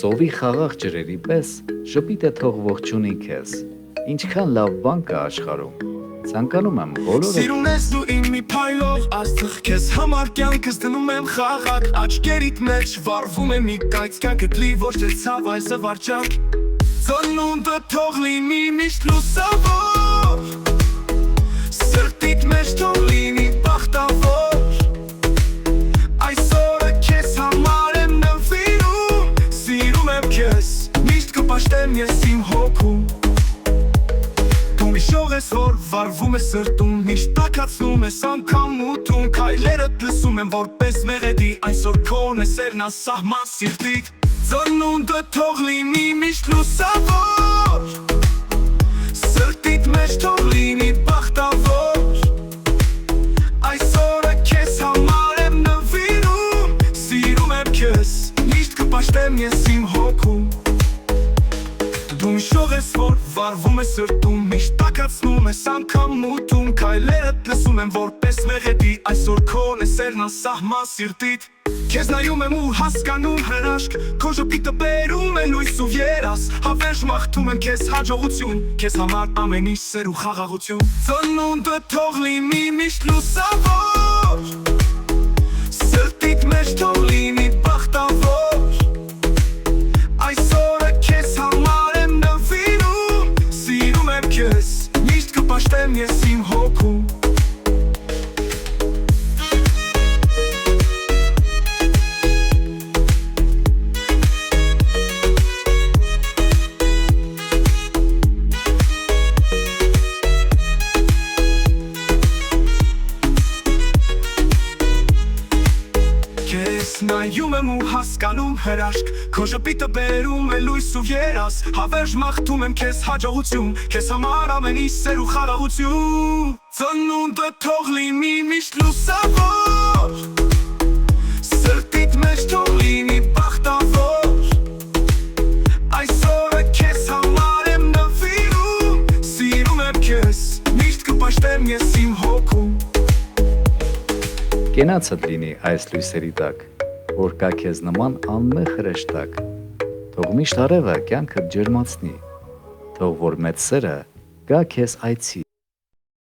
Ծովի խաղաղ ջրերի պես ժպիտը թող ողջունի քեզ, ինչքան լավ բան կա աշխարհում, ցանկանում եմ բոլորը Սիրուն ես դու իմ մի փայլով, աստղ քեզ համար կյանքս դնում եմ խաղաղ Աչքերիդ մեջ վառվում է մի կայծ կյանքդ լի ոչ թե ցավ այս զվարճանք Ծնունդը թող լինի միշտ լուսավոր Սրտիդ մեջ թող լինի բախտավոր Այսօրը քեզ համար եմ նվիրում Սիրում եմ քեզ, միշտ կպաշտեմ ես իմ հոգում Դու միշող ես, որ վարվում ես սրտում Միշտ տաքացնում ես անգամ ուտում Քայլերդ լսում եմ որպես մեղեդի Այսօր քոն է սերն անսահման սիրտիդ Ծնունդը թող լինի միշտ լուսավոր Սրտիդ մեջ թող լինի բախտավոր Այսօրը քեզ համար եմ նվիրում Սիրում եմ քեզ, միշտ կպաշտեմ ես իմ հոգում Դու միշող ես, որ վարվում ես սրտում Միշտ տաքացնում ես անգամ ուտում Քայլերդ լսում եմ որպես մեղեդի Այսօր քոն է սերն անսահման սիրտիդ Քեզ նայում եմ ու հասկանում հրաշք Քո ժպիտը բերում է լույս ու երաս Հավերժ մաղթում եմ քեզ հաջողություն Քեզ համար ամեն ինչ սեր ու խաղաղություն Ծնունդը թող լինի միշտ լուսավոր Սրտիդ մեջ թող լինի բախտավոր Այսօրը քեզ համար եմ նվիրում Սիրում եմ քեզ, միշտ կպաշտեմ ես իմ հոգում Նայում եմ ու հասկանում հրաշք Քո ժպիտը բերում է լույս ու երաս Հավերժ մաղթում եմ քեզ հաջողություն Քեզ համար ամեն ինչ սեր ու խաղաղություն Ծնունդը թող լինի միշտ լուսավոր Սրտիդ մեջ թող լինի բախտավոր Այսօրը քեզ համար եմ նվիրում Սիրում եմ քեզ, միշտ կպաշտեմ ես իմ հոգում կենացդ լինի այս լույսերի տակ որ կա քեզ նման անմեղ հրեշտակ Թող միշտ արևը կյանքդ ջերմացնի Թող որ մեծ սերը գա քեզ այցի